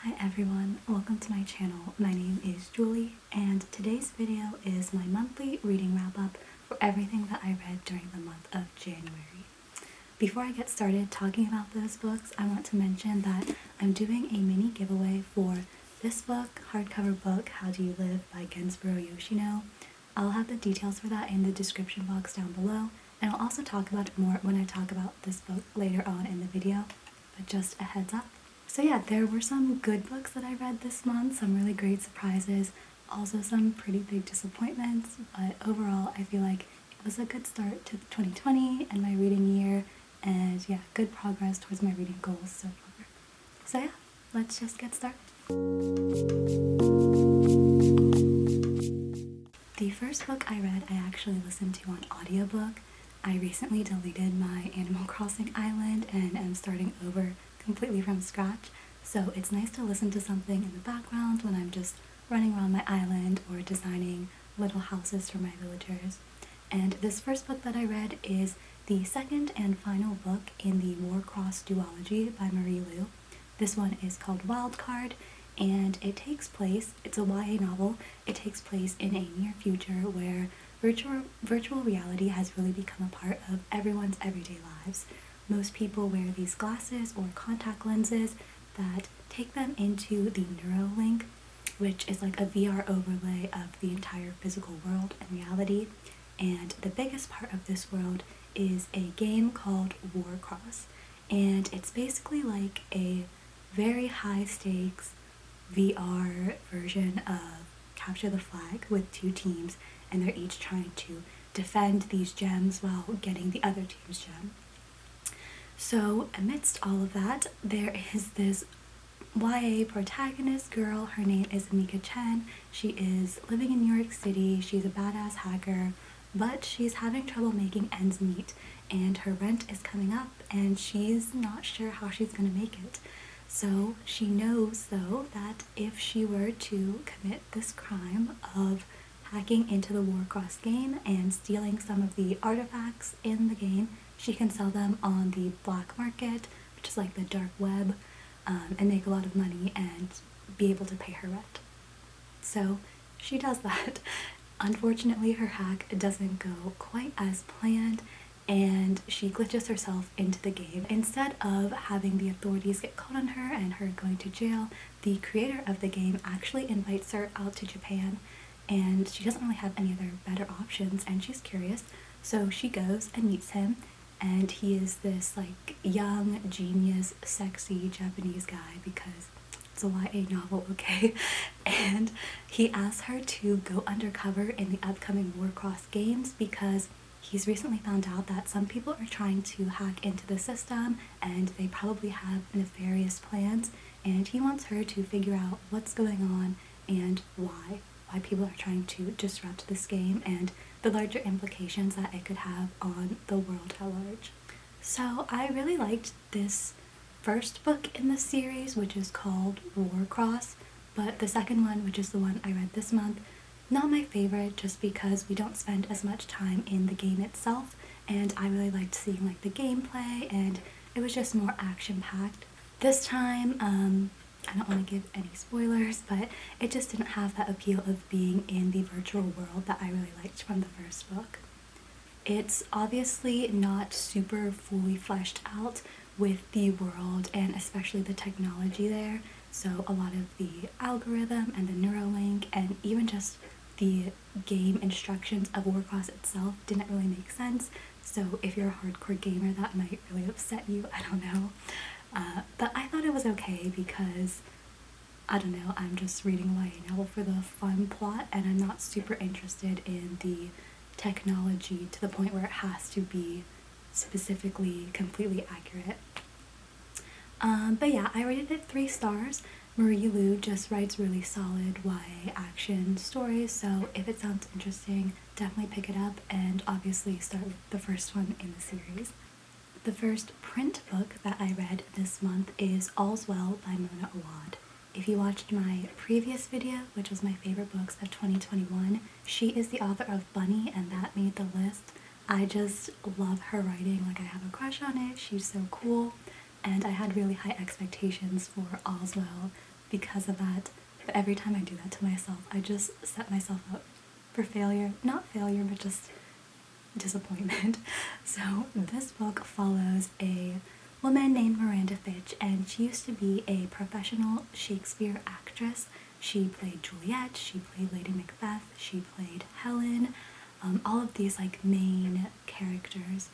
Hi everyone, welcome to my channel. My name is Julie and today's video is my monthly reading wrap up for everything that I read during the month of January. Before I get started talking about those books, I want to mention that I'm doing a mini giveaway for this book, hardcover book, How Do You Live by Genzaburo Yoshino. I'll have the details for that in the description box down below, and I'll also talk about it more when I talk about this book later on in the video, but just a heads up. So yeah, there were some good books that I read this month, some really great surprises, also some pretty big disappointments, but overall I feel like it was a good start to 2020 and my reading year, and yeah, good progress towards my reading goals so far. So yeah, let's just get started. The first book I read I actually listened to on audiobook. I recently deleted my Animal Crossing island and am starting over completely from scratch, so it's nice to listen to something in the background when I'm just running around my island or designing little houses for my villagers. And this first book that I read is the second and final book in the War-Cross duology by Marie Lu. This one is called Wildcard, and it takes place, it's a YA novel, it takes place in a near future where virtual reality has really become a part of everyone's everyday lives. Most people wear these glasses or contact lenses that take them into the Neuralink, which is like a VR overlay of the entire physical world and reality. And the biggest part of this world is a game called War-Cross, and it's basically like a very high stakes VR version of Capture the Flag with two teams, and they're each trying to defend these gems while getting the other team's gem. So amidst all of that, there is this YA protagonist girl. Her name is Mika Chen. She is living in New York City. She's a badass hacker, but she's having trouble making ends meet, and her rent is coming up and she's not sure how she's going to make it. So she knows though that if she were to commit this crime of hacking into the War-Cross game and stealing some of the artifacts in the game, she can sell them on the black market, which is like the dark web, and make a lot of money and be able to pay her rent. So she does that. Unfortunately, her hack doesn't go quite as planned, and she glitches herself into the game. Instead of having the authorities get caught on her and her going to jail, the creator of the game actually invites her out to Japan, and she doesn't really have any other better options, and she's curious, so she goes and meets him, and he is this like young, genius, sexy Japanese guy because it's a YA novel, okay? And he asks her to go undercover in the upcoming War-Cross games because he's recently found out that some people are trying to hack into the system and they probably have nefarious plans, and he wants her to figure out what's going on and why people are trying to disrupt this game and the larger implications that it could have on the world at large. So I really liked this first book in the series, which is called War-Cross, but the second one, which is the one I read this month, not my favorite just because we don't spend as much time in the game itself, and I really liked seeing like the gameplay, and it was just more action-packed. This time, I don't want to give any spoilers, but it just didn't have that appeal of being in the virtual world that I really liked from the first book. It's obviously not super fully fleshed out with the world and especially the technology there, so a lot of the algorithm and the Neuralink and even just the game instructions of War-Cross itself didn't really make sense, so if you're a hardcore gamer that might really upset you, I don't know. But I thought it was okay because, I don't know, I'm just reading a YA novel for the fun plot and I'm not super interested in the technology to the point where it has to be specifically completely accurate. But yeah, I rated it 3 stars. Marie Lu just writes really solid YA action stories, so if it sounds interesting, definitely pick it up and obviously start with the first one in the series. The first print book that I read this month is All's Well by Mona Awad. If you watched my previous video, which was my favorite books of 2021, she is the author of Bunny, and that made the list. I just love her writing, like I have a crush on it, she's so cool, and I had really high expectations for All's Well because of that. But every time I do that to myself, I just set myself up for failure. Not failure, but just disappointment. So this book follows a woman named Miranda Fitch, and she used to be a professional Shakespeare actress. She played Juliet, she played Lady Macbeth, she played Helen, all of these like main characters.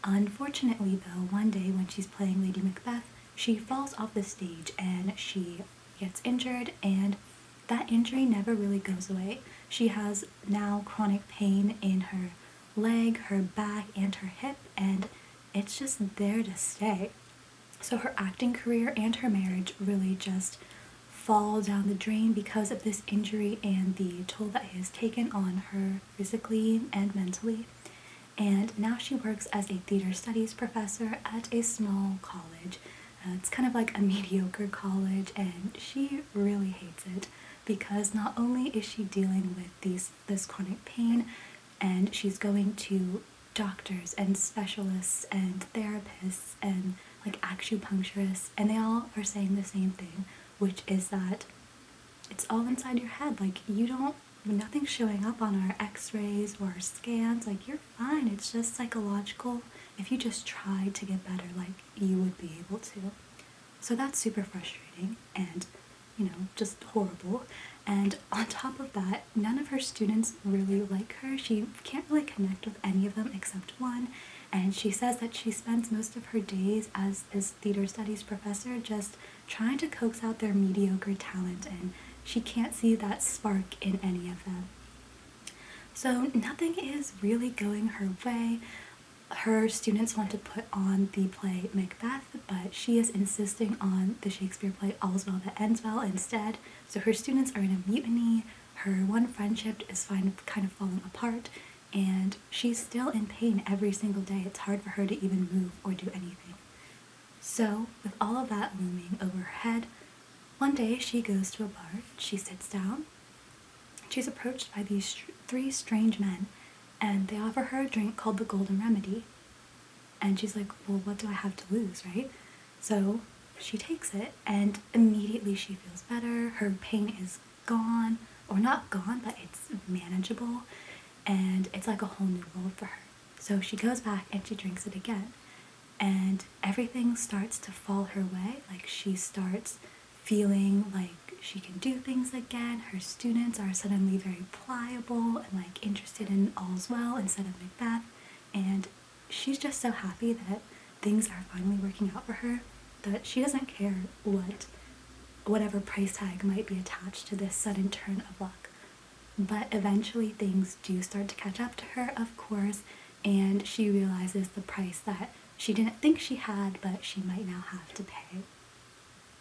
Unfortunately though, one day when she's playing Lady Macbeth, she falls off the stage and she gets injured, and that injury never really goes away. She has now chronic pain in her leg, her back, and her hip, and it's just there to stay. So her acting career and her marriage really just fall down the drain because of this injury and the toll that it has taken on her physically and mentally. And now she works as a theater studies professor at a small college. It's kind of like a mediocre college, and she really hates it because not only is she dealing with this chronic pain, and she's going to doctors and specialists and therapists and like acupuncturists, and they all are saying the same thing, which is that it's all inside your head. Like, nothing's showing up on our x-rays or our scans. Like, you're fine. It's just psychological. If you just tried to get better, like, you would be able to. So that's super frustrating and, just horrible. And on top of that, none of her students really like her. She can't really connect with any of them except one. And she says that she spends most of her days as this theater studies professor just trying to coax out their mediocre talent, and she can't see that spark in any of them. So nothing is really going her way. Her students want to put on the play Macbeth, but she is insisting on the Shakespeare play All's Well That Ends Well instead. So her students are in a mutiny, her one friendship is kind of falling apart, and she's still in pain every single day. It's hard for her to even move or do anything. So, with all of that looming over her head, one day she goes to a bar, she sits down, she's approached by these three strange men, and they offer her a drink called the Golden Remedy. And she's like, well, what do I have to lose, right? So she takes it, and immediately she feels better. Her pain is gone, or not gone, but it's manageable, and it's like a whole new world for her. So she goes back and she drinks it again, and everything starts to fall her way. Like, she starts feeling like she can do things again. Her students are suddenly very pliable and like interested in All's Well instead of Macbeth, and she's just so happy that things are finally working out for her that she doesn't care whatever price tag might be attached to this sudden turn of luck. But eventually things do start to catch up to her, of course, and she realizes the price that she didn't think she had, but she might now have to pay.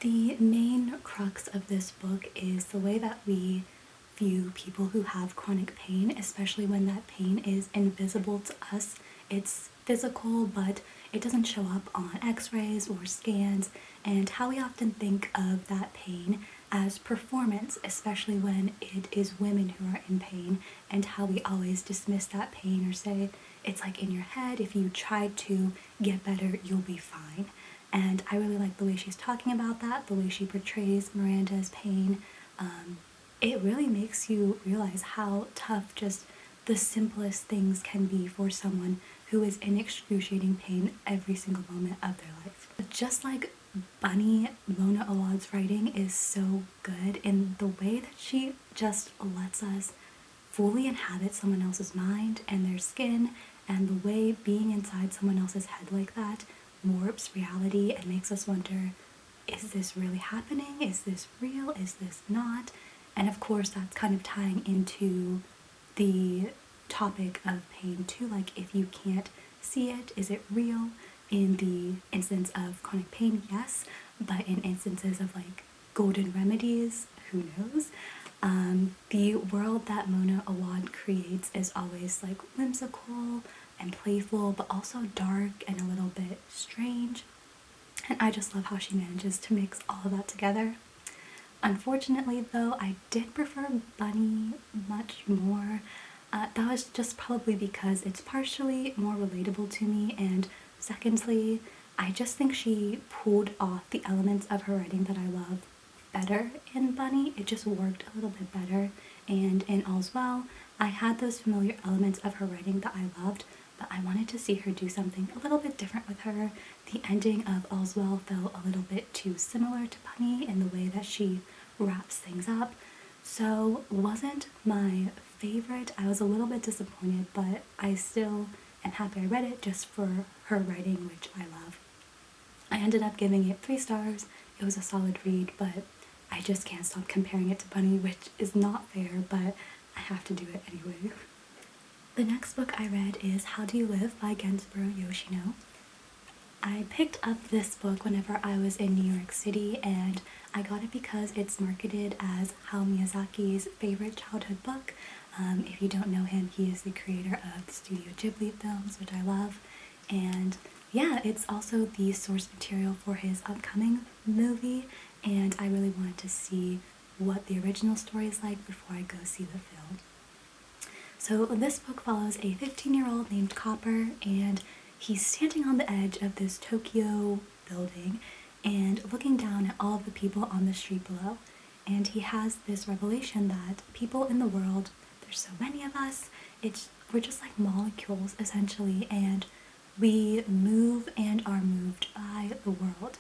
The main crux of this book is the way that we view people who have chronic pain, especially when that pain is invisible to us. It's physical, but it doesn't show up on x-rays or scans, and how we often think of that pain as performance, especially when it is women who are in pain, and how we always dismiss that pain or say it's like in your head, if you try to get better, you'll be fine. And I really like the way she's talking about that, the way she portrays Miranda's pain. It really makes you realize how tough just the simplest things can be for someone who is in excruciating pain every single moment of their life. But just like Bunny, Mona Awad's writing is so good in the way that she just lets us fully inhabit someone else's mind and their skin, and the way being inside someone else's head like that warps reality and makes us wonder, is this really happening? Is this real? Is this not? And of course that's kind of tying into the topic of pain too, like if you can't see it, is it real? In the instance of chronic pain, yes, but in instances of like golden remedies, who knows? The world that Mona Awad creates is always like whimsical and playful, but also dark and a little bit strange, and I just love how she manages to mix all of that together. Unfortunately though, I did prefer Bunny much more. That was just probably because it's partially more relatable to me, and secondly, I just think she pulled off the elements of her writing that I love better in Bunny. It just worked a little bit better. And in All's Well, I had those familiar elements of her writing that I loved, but I wanted to see her do something a little bit different with her. The ending of All's Well felt a little bit too similar to Bunny in the way that she wraps things up. So wasn't my favorite. I was a little bit disappointed, but I still am happy I read it just for her writing, which I love. I ended up giving it 3 stars. It was a solid read, but I just can't stop comparing it to Bunny, which is not fair, but I have to do it anyway. The next book I read is How Do You Live by Genzaburo Yoshino. I picked up this book whenever I was in New York City, and I got it because it's marketed as Hayao Miyazaki's favorite childhood book. If you don't know him, he is the creator of the Studio Ghibli films, which I love. And yeah, it's also the source material for his upcoming movie, and I really wanted to see what the original story is like before I go see the film. So this book follows a 15-year-old named Copper, and he's standing on the edge of this Tokyo building and looking down at all of the people on the street below. And he has this revelation that people in the world, there's so many of us, we're just like molecules essentially, and we move and are moved by the world.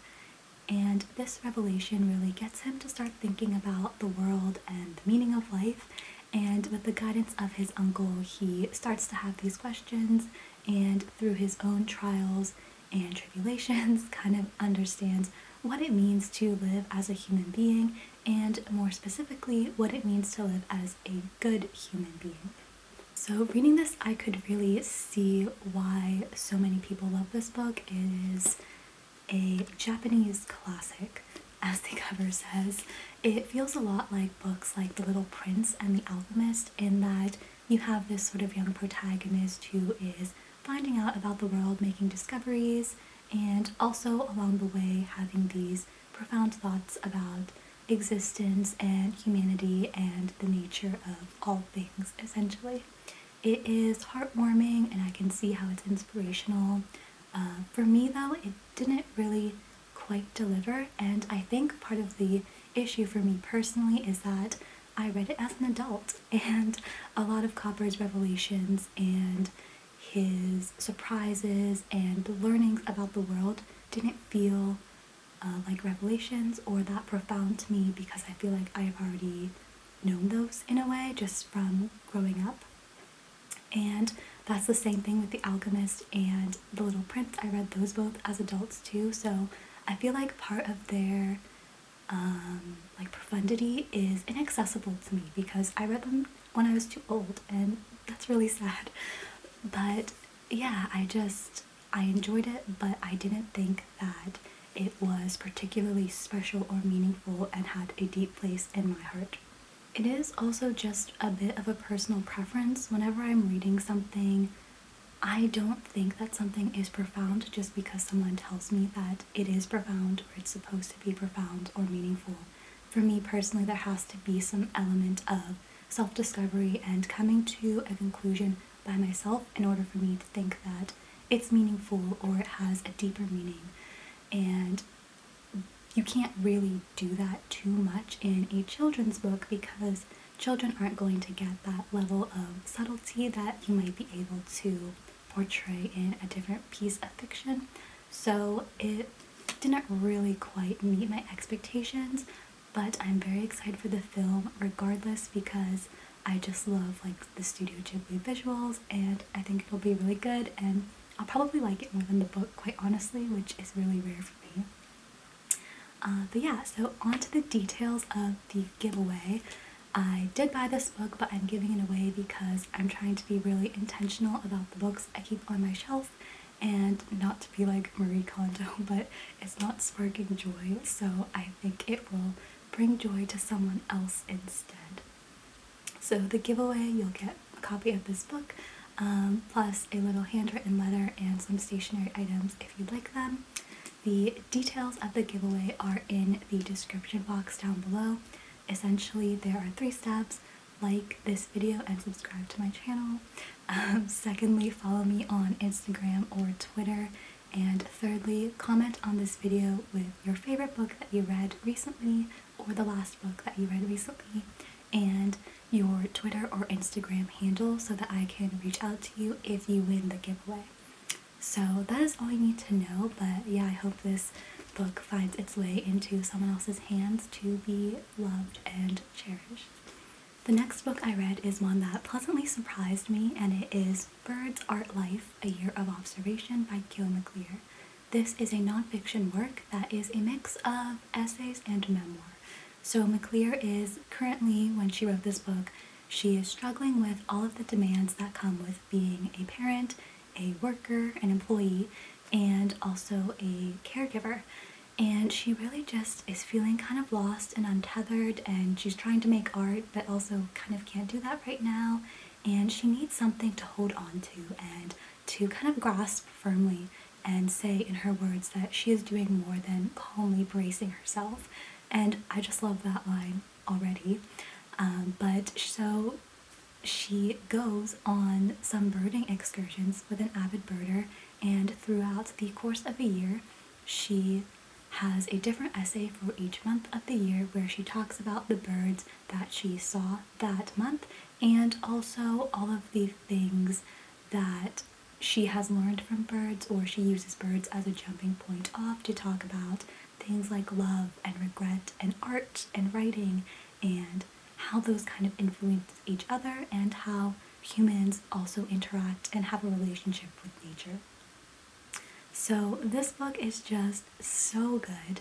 And this revelation really gets him to start thinking about the world and the meaning of life. And with the guidance of his uncle, he starts to have these questions, and through his own trials and tribulations kind of understands what it means to live as a human being, and more specifically what it means to live as a good human being. So reading this, I could really see why so many people love this book. It is a Japanese classic, as the cover says. It feels a lot like books like The Little Prince and The Alchemist, in that you have this sort of young protagonist who is finding out about the world, making discoveries, and also along the way having these profound thoughts about existence and humanity and the nature of all things, essentially. It is heartwarming, and I can see how it's inspirational. For me, though, it didn't really quite deliver, and I think part of the issue for me personally is that I read it as an adult, and a lot of Copper's revelations and his surprises and learnings about the world didn't feel like revelations or that profound to me, because I feel like I've already known those in a way just from growing up. And that's the same thing with The Alchemist and The Little Prince. I read those both as adults too, so I feel like part of their like profundity is inaccessible to me because I read them when I was too old, and that's really sad. But yeah, I enjoyed it, but I didn't think that it was particularly special or meaningful and had a deep place in my heart. It is also just a bit of a personal preference. Whenever I'm reading something, I don't think that something is profound just because someone tells me that it is profound or it's supposed to be profound or meaningful. For me personally, there has to be some element of self-discovery and coming to a conclusion by myself in order for me to think that it's meaningful or it has a deeper meaning. And you can't really do that too much in a children's book because children aren't going to get that level of subtlety that you might be able to portray in a different piece of fiction. So it didn't really quite meet my expectations, but I'm very excited for the film regardless because I just love like the Studio Ghibli visuals, and I think it'll be really good, and I'll probably like it more than the book, quite honestly, which is really rare for me. But yeah, so on to the details of the giveaway. I did buy this book, but I'm giving it away because I'm trying to be really intentional about the books I keep on my shelf, and not to be like Marie Kondo, but it's not sparking joy, so I think it will bring joy to someone else instead. So the giveaway, you'll get a copy of this book, plus a little handwritten letter and some stationery items if you'd like them. The details of the giveaway are in the description box down below. Essentially, there are 3 steps: like this video and subscribe to my channel. Secondly, follow me on Instagram or Twitter. And thirdly, comment on this video with your favorite book that you read recently or the last book that you read recently, and your Twitter or Instagram handle so that I can reach out to you if you win the giveaway. So that is all you need to know, but yeah, I hope this book finds its way into someone else's hands to be loved and cherished. The next book I read is one that pleasantly surprised me, and it is Birds Art Life, A Year of Observation by Maclear. This is a nonfiction work that is a mix of essays and memoir. So Maclear is currently, when she wrote this book, she is struggling with all of the demands that come with being a parent, a worker, an employee, and also a caregiver. And she really just is feeling kind of lost and untethered, and she's trying to make art but also kind of can't do that right now, and she needs something to hold on to and to kind of grasp firmly and say in her words that she is doing more than calmly bracing herself. And I just love that line already. But so she goes on some birding excursions with an avid birder, and throughout the course of a year, she has a different essay for each month of the year where she talks about the birds that she saw that month and also all of the things that she has learned from birds, or she uses birds as a jumping point off to talk about things like love and regret and art and writing and how those kind of influence each other and how humans also interact and have a relationship with nature. So this book is just so good,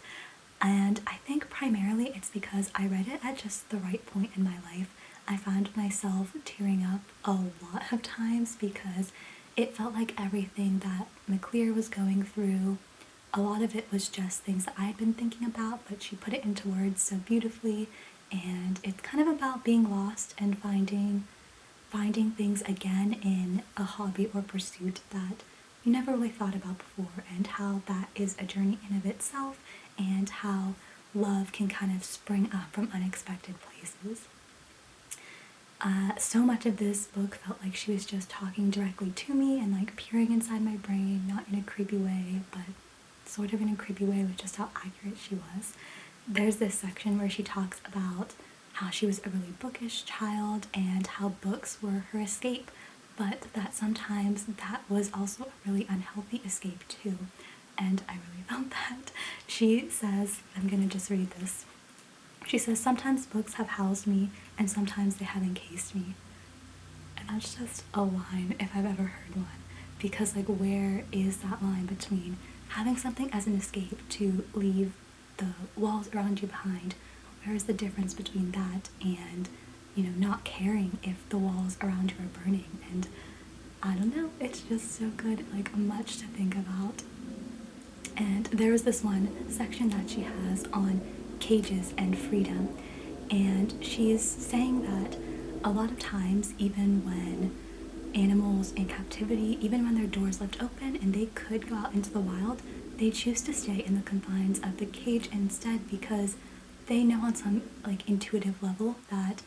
and I think primarily it's because I read it at just the right point in my life. I found myself tearing up a lot of times because it felt like everything that Maclear was going through, a lot of it was just things that I had been thinking about, but she put it into words so beautifully, and it's kind of about being lost and finding things again in a hobby or pursuit that you never really thought about before, and how that is a journey in of itself, and how love can kind of spring up from unexpected places. So much of this book felt like she was just talking directly to me and like peering inside my brain, not in a creepy way, but sort of in a creepy way with just how accurate she was. There's this section where she talks about how she was a really bookish child and how books were her escape, but that sometimes that was also a really unhealthy escape too. And I really felt that. She says, I'm gonna just read this. She says, sometimes books have housed me and sometimes they have encased me. And that's just a line if I've ever heard one. Because like, where is that line between having something as an escape to leave the walls around you behind? Where is the difference between that and, you know, not caring if the walls around you are burning? And I don't know, it's just so good, like much to think about. And there was this one section that she has on cages and freedom, and she's saying that a lot of times, even when animals in captivity, even when their doors left open and they could go out into the wild, they choose to stay in the confines of the cage instead, because they know on some like intuitive level that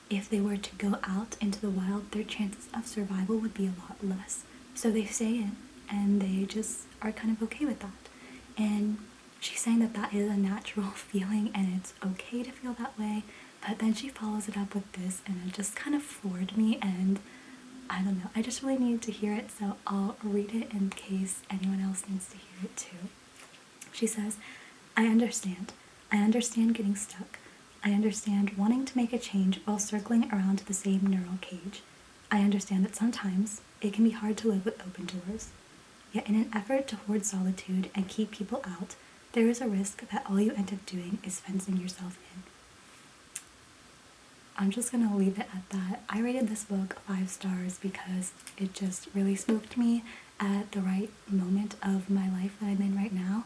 if they were to go out into the wild, their chances of survival would be a lot less. So they stay in, and they just are kind of okay with that. And she's saying that that is a natural feeling and it's okay to feel that way, but then she follows it up with this, and it just kind of floored me, and I don't know, I just really needed to hear it, so I'll read it in case anyone else needs to hear it too. She says, I understand. I understand getting stuck. I understand wanting to make a change while circling around the same neural cage. I understand that sometimes it can be hard to live with open doors. Yet in an effort to hoard solitude and keep people out, there is a risk that all you end up doing is fencing yourself in. I'm just gonna leave it at that. I rated this book 5 stars because it just really spoke to me at the right moment of my life that I'm in right now.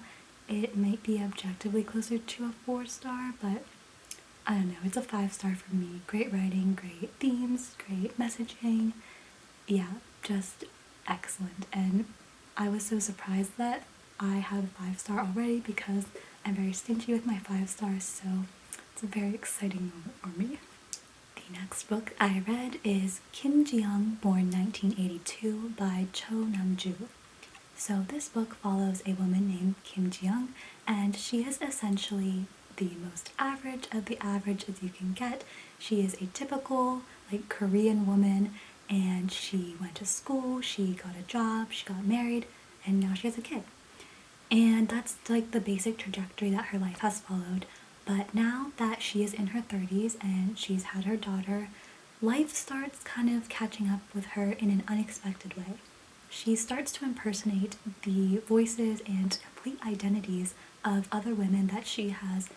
It might be objectively closer to a 4-star, but I don't know, it's a 5-star for me. Great writing, great themes, great messaging. Yeah, just excellent. And I was so surprised that I had a 5-star already because I'm very stingy with my 5 stars, so it's a very exciting moment for me. The next book I read is Kim JiYoung, born 1982 by Namjoo. So this book follows a woman named Kim JiYoung, and she is essentially the most average of the average as you can get. She is a typical, like, Korean woman, and she went to school, she got a job, she got married, and now she has a kid. And that's like the basic trajectory that her life has followed. But now that she is in her 30s and she's had her daughter, life starts kind of catching up with her in an unexpected way. She starts to impersonate the voices and complete identities of other women that she has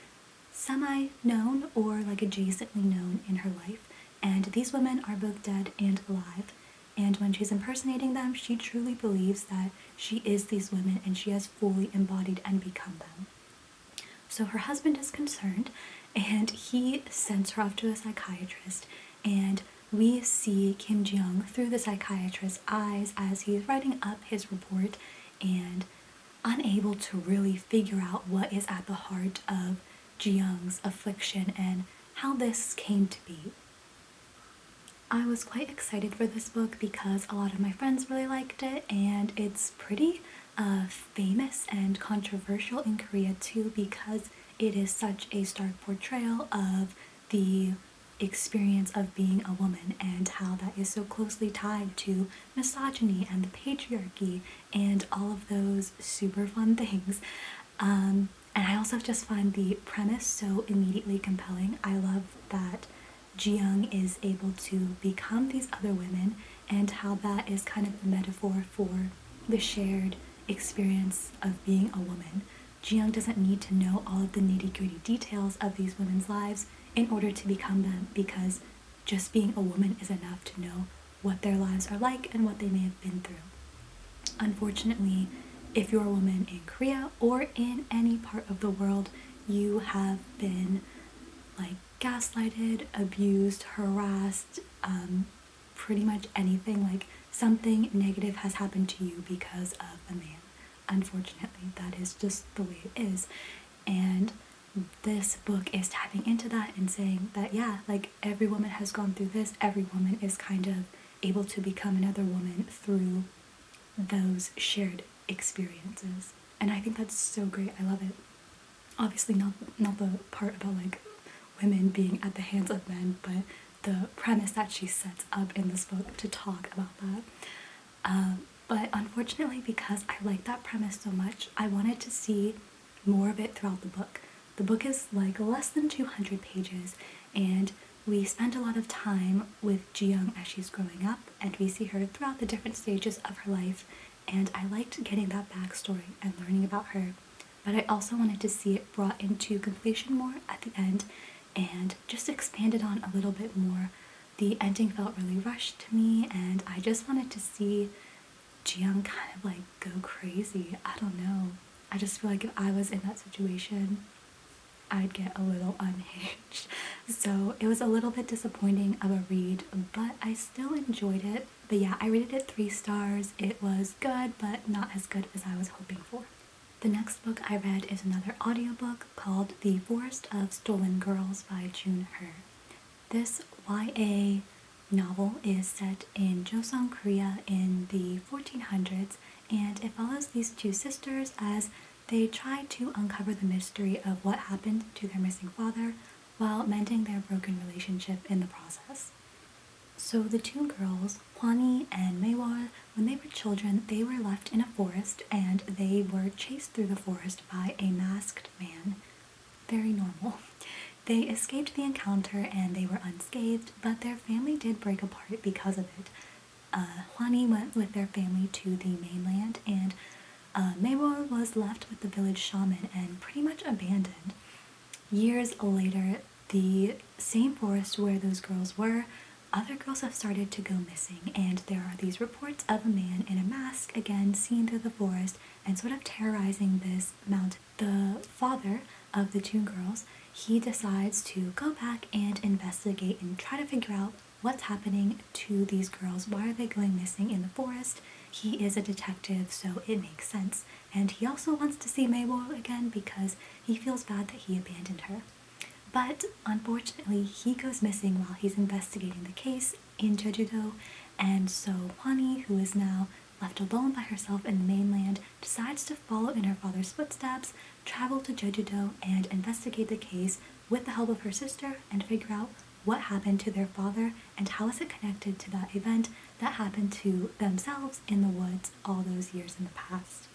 semi-known or like adjacently known in her life. And these women are both dead and alive. And when she's impersonating them, she truly believes that she is these women and she has fully embodied and become them. So her husband is concerned and he sends her off to a psychiatrist, and we see Kim JiYoung through the psychiatrist's eyes as he's writing up his report and unable to really figure out what is at the heart of JiYoung's affliction and how this came to be. I was quite excited for this book because a lot of my friends really liked it, and it's pretty famous and controversial in Korea too because it is such a stark portrayal of the experience of being a woman and how that is so closely tied to misogyny and the patriarchy and all of those super fun things. And I also just find the premise so immediately compelling. I love that JiYoung is able to become these other women and how that is kind of a metaphor for the shared experience of being a woman. JiYoung doesn't need to know all of the nitty-gritty details of these women's lives in order to become them, because just being a woman is enough to know what their lives are like and what they may have been through. Unfortunately, if you're a woman in Korea or in any part of the world, you have been like gaslighted, abused, harassed, pretty much anything, like something negative has happened to you because of a man. Unfortunately, that is just the way it is. And this book is tapping into that and saying that, yeah, like every woman has gone through this, every woman is kind of able to become another woman through those shared experiences. And I think that's so great. I love it. Obviously not the part about like women being at the hands of men, but the premise that she sets up in this book to talk about that. But unfortunately, because I like that premise so much, I wanted to see more of it throughout the book. The book is like less than 200 pages, and we spend a lot of time with JiYoung as she's growing up, and we see her throughout the different stages of her life, and I liked getting that backstory and learning about her. But I also wanted to see it brought into completion more at the end and just expanded on a little bit more. The ending felt really rushed to me, and I just wanted to see JiYoung kind of like go crazy. I don't know. I just feel like if I was in that situation, I'd get a little unhinged. So it was a little bit disappointing of a read, but I still enjoyed it. But yeah, I rated it 3 stars. It was good, but not as good as I was hoping for. The next book I read is another audiobook called The Forest of Stolen Girls by Jun Her. This YA novel is set in Joseon, Korea in the 1400s, and it follows these 2 sisters as they try to uncover the mystery of what happened to their missing father while mending their broken relationship in the process. So the 2 girls, Hwani and Maewol, when they were children, they were left in a forest and they were chased through the forest by a masked man. Very normal. They escaped the encounter and they were unscathed, but their family did break apart because of it. Hwani went with their family to the mainland, and Maewol was left with the village shaman and pretty much abandoned. Years later, the same forest where those girls were, other girls have started to go missing, and there are these reports of a man in a mask again seen through the forest and sort of terrorizing this mountain. The father of the 2 girls, he decides to go back and investigate and try to figure out what's happening to these girls. Why are they going missing in the forest? He is a detective, so it makes sense. And he also wants to see Maewol again because he feels bad that he abandoned her. But unfortunately, he goes missing while he's investigating the case in Jeju-do, and so Hwani, who is now left alone by herself in the mainland, decides to follow in her father's footsteps, travel to Jeju-do, and investigate the case with the help of her sister and figure out what happened to their father and how is it connected to that event that happened to themselves in the woods all those years in the past.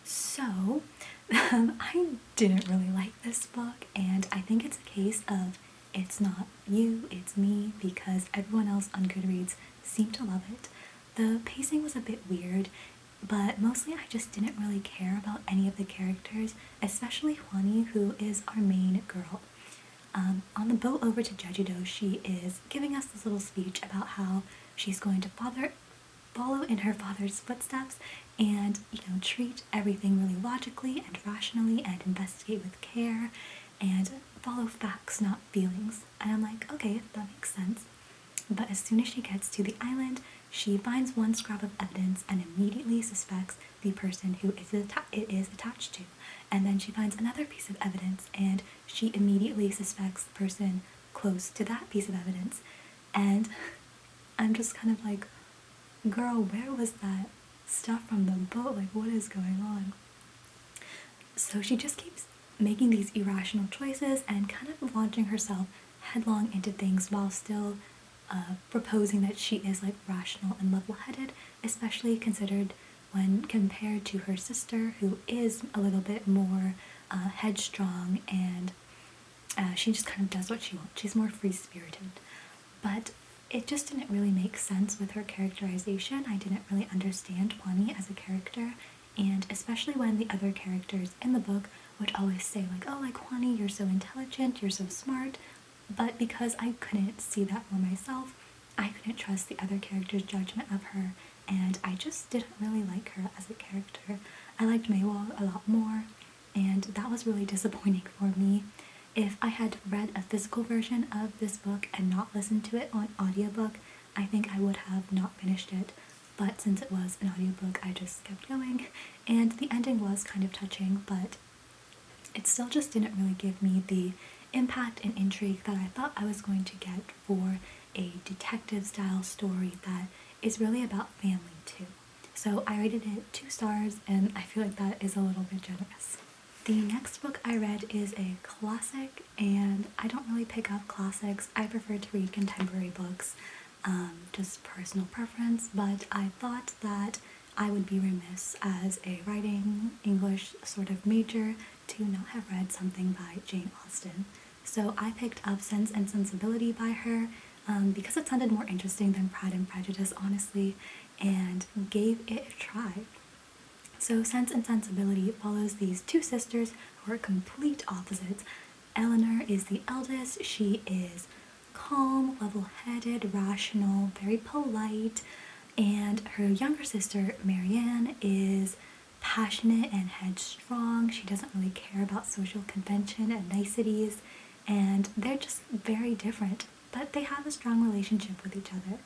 So, I didn't really like this book, and I think it's a case of it's not you, it's me, because everyone else on Goodreads seemed to love it. The pacing was a bit weird, but mostly I just didn't really care about any of the characters, especially Hwani, who is our main girl. On the boat over to Jeju-do, she is giving us this little speech about how she's going to follow in her father's footsteps and, treat everything really logically and rationally and investigate with care and follow facts, not feelings. And I'm like, okay, that makes sense. But as soon as she gets to the island, she finds one scrap of evidence and immediately suspects the person who it is attached to. And then she finds another piece of evidence and she immediately suspects the person close to that piece of evidence. And I'm just kind of like, girl, where was that stuff from the boat? Like, what is going on? So she just keeps making these irrational choices and kind of launching herself headlong into things while still proposing that she is like rational and level-headed, especially considered when compared to her sister, who is a little bit more headstrong and she just kind of does what she wants. She's more free-spirited. But it just didn't really make sense with her characterization. I didn't really understand Hwani as a character, and especially when the other characters in the book would always say like, oh, like Hwani, you're so intelligent, you're so smart, but because I couldn't see that for myself, I couldn't trust the other character's judgment of her, and I just didn't really like her as a character. I liked Maewol a lot more, and that was really disappointing for me. If I had read a physical version of this book and not listened to it on audiobook, I think I would have not finished it. But since it was an audiobook, I just kept going, and the ending was kind of touching, but it still just didn't really give me the impact and intrigue that I thought I was going to get for a detective-style story that is really about family too. So I rated it 2 stars, and I feel like that is a little bit generous. The next book I read is a classic, and I don't really pick up classics. I prefer to read contemporary books, just personal preference, but I thought that I would be remiss as a writing English sort of major to not have read something by Jane Austen. So I picked up Sense and Sensibility by her because it sounded more interesting than Pride and Prejudice, honestly, and gave it a try. So Sense and Sensibility follows these 2 sisters who are complete opposites. Eleanor is the eldest. She is calm, level-headed, rational, very polite, and her younger sister, Marianne, is passionate and headstrong. She doesn't really care about social convention and niceties, and they're just very different, but they have a strong relationship with each other.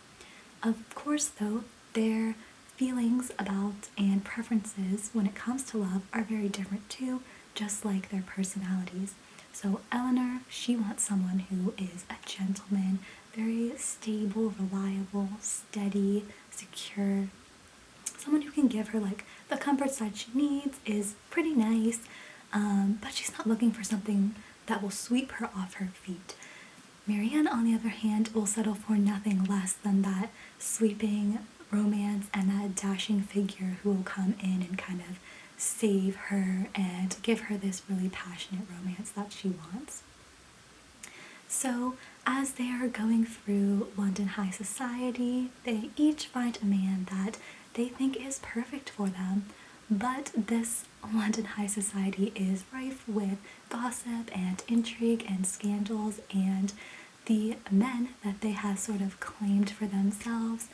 Of course, though, their feelings about and preferences when it comes to love are very different too, just like their personalities. So Eleanor, she wants someone who is a gentleman, very stable, reliable, steady, secure, someone who can give her like the comforts that she needs, is pretty nice, but she's not looking for something that will sweep her off her feet. Marianne, on the other hand, will settle for nothing less than that sweeping romance and that dashing figure who will come in and kind of save her and give her this really passionate romance that she wants. So as they are going through London high society, they each find a man that they think is perfect for them, but this London high society is rife with gossip and intrigue and scandals, and the men that they have sort of claimed for themselves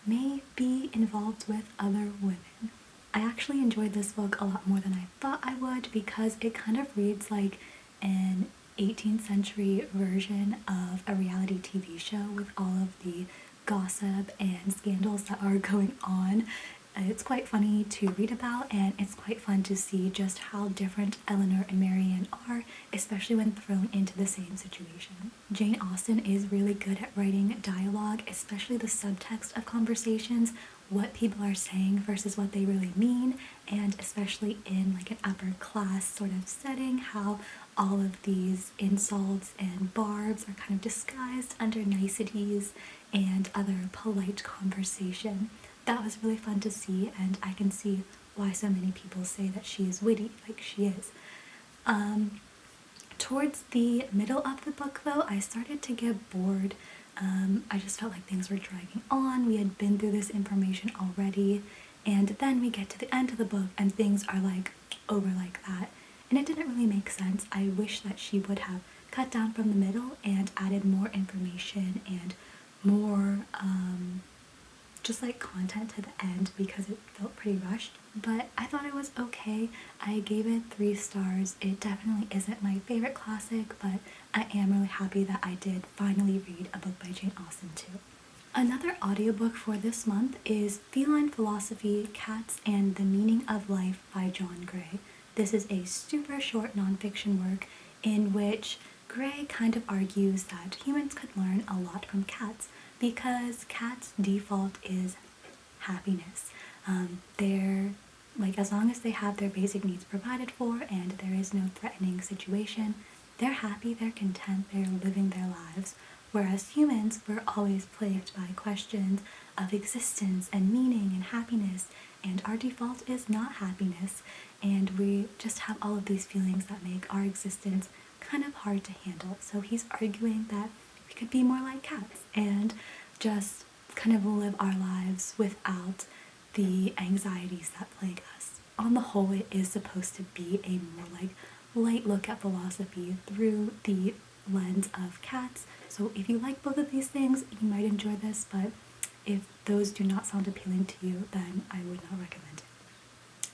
may be involved with other women. I actually enjoyed this book a lot more than I thought I would because it kind of reads like an 18th century version of a reality TV show with all of the gossip and scandals that are going on. It's quite funny to read about, and it's quite fun to see just how different Eleanor and Marianne are, especially when thrown into the same situation. Jane Austen is really good at writing dialogue, especially the subtext of conversations, what people are saying versus what they really mean, and especially in like an upper class sort of setting, how all of these insults and barbs are kind of disguised under niceties and other polite conversation. That was really fun to see, and I can see why so many people say that she is witty, like she is. Towards the middle of the book, though, I started to get bored. I just felt like things were dragging on. We had been through this information already, and then we get to the end of the book and things are like over like that. And it didn't really make sense. I wish that she would have cut down from the middle and added more information and more just like content to the end because it felt pretty rushed. But I thought it was okay. I gave it 3 stars. It definitely isn't my favorite classic, but I am really happy that I did finally read a book by Jane Austen too. Another audiobook for this month is Feline Philosophy, Cats and the Meaning of Life by John Gray. This is a super short nonfiction work in which Gray kind of argues that humans could learn a lot from cats because cats' default is happiness. They're like, as long as they have their basic needs provided for and there is no threatening situation, they're happy, they're content, they're living their lives. Whereas humans, we're always plagued by questions of existence and meaning and happiness, and our default is not happiness, and we just have all of these feelings that make our existence kind of hard to handle. So he's arguing that we could be more like cats and just kind of live our lives without the anxieties that plague us. On the whole, it is supposed to be a more like light look at philosophy through the lens of cats. So if you like both of these things, you might enjoy this, but if those do not sound appealing to you, then I would not recommend it.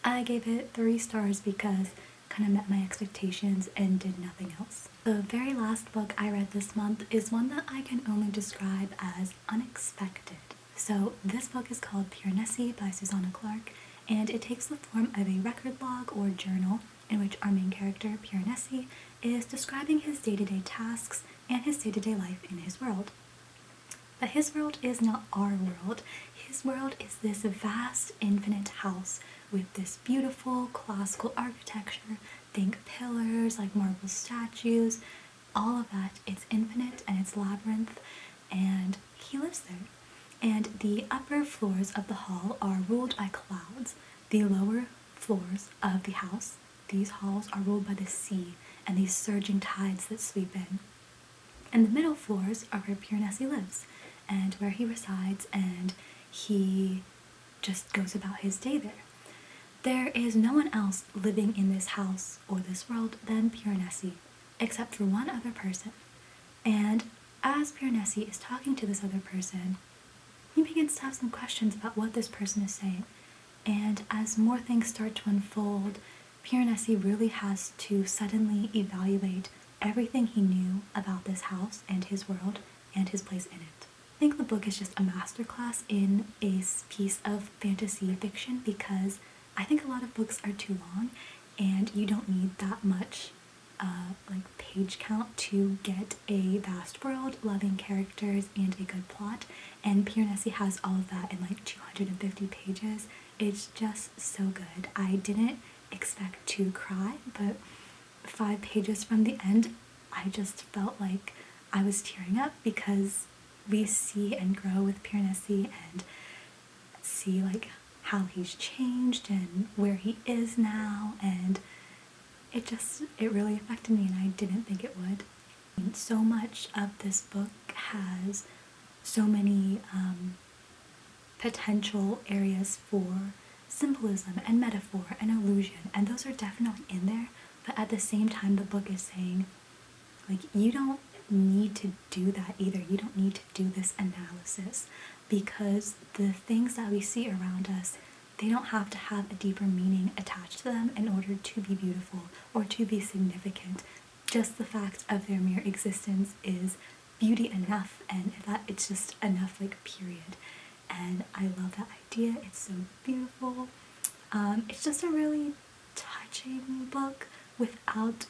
I gave it 3 stars because it kind of met my expectations and did nothing else. The very last book I read this month is one that I can only describe as unexpected. So this book is called Piranesi by Suzanna Clarke, and it takes the form of a record log or journal in which our main character, Piranesi, is describing his day-to-day tasks and his day-to-day life in his world. But his world is not our world. His world is this vast, infinite house with this beautiful classical architecture. Think pillars, like marble statues, all of that. It's infinite and it's labyrinth, and he lives there. And the upper floors of the hall are ruled by clouds. The lower floors of the house, these halls, are ruled by the sea and these surging tides that sweep in. And the middle floors are where Piranesi lives and where he resides, and he just goes about his day there. There is no one else living in this house or this world than Piranesi, except for one other person. And as Piranesi is talking to this other person, he begins to have some questions about what this person is saying. And as more things start to unfold, Piranesi really has to suddenly evaluate everything he knew about this house and his world and his place in it. I think the book is just a masterclass in a piece of fantasy fiction because I think a lot of books are too long and you don't need that much like page count to get a vast world, loving characters, and a good plot. And Piranesi has all of that in like 250 pages. It's just so good. I didn't expect to cry, but 5 pages from the end, I just felt like I was tearing up because we see and grow with Piranesi and see like how he's changed and where he is now, and it really affected me, and I didn't think it would. So much of this book has so many potential areas for symbolism and metaphor and illusion, and those are definitely in there, but at the same time the book is saying, like, you don't need to do that either. You don't need to do this analysis because the things that we see around us, they don't have to have a deeper meaning attached to them in order to be beautiful or to be significant. Just the fact of their mere existence is beauty enough, and that it's just enough, like, period. And I love that idea. It's so beautiful. It's just a really touching book without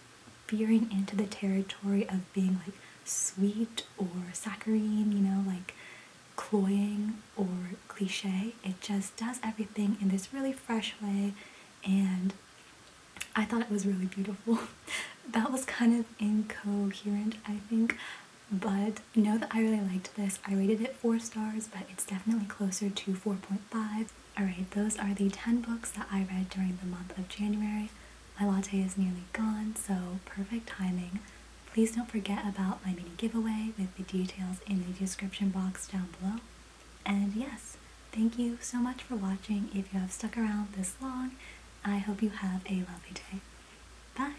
veering into the territory of being like sweet or saccharine, you know, like cloying or cliche. It just does everything in this really fresh way, and I thought it was really beautiful. That was kind of incoherent, I think, but know that I really liked this. I rated it 4 stars, but it's definitely closer to 4.5. Alright, those are the 10 books that I read during the month of January. My latte is nearly gone, so perfect timing. Please don't forget about my mini giveaway with the details in the description box down below. And yes, thank you so much for watching. If you have stuck around this long, I hope you have a lovely day. Bye!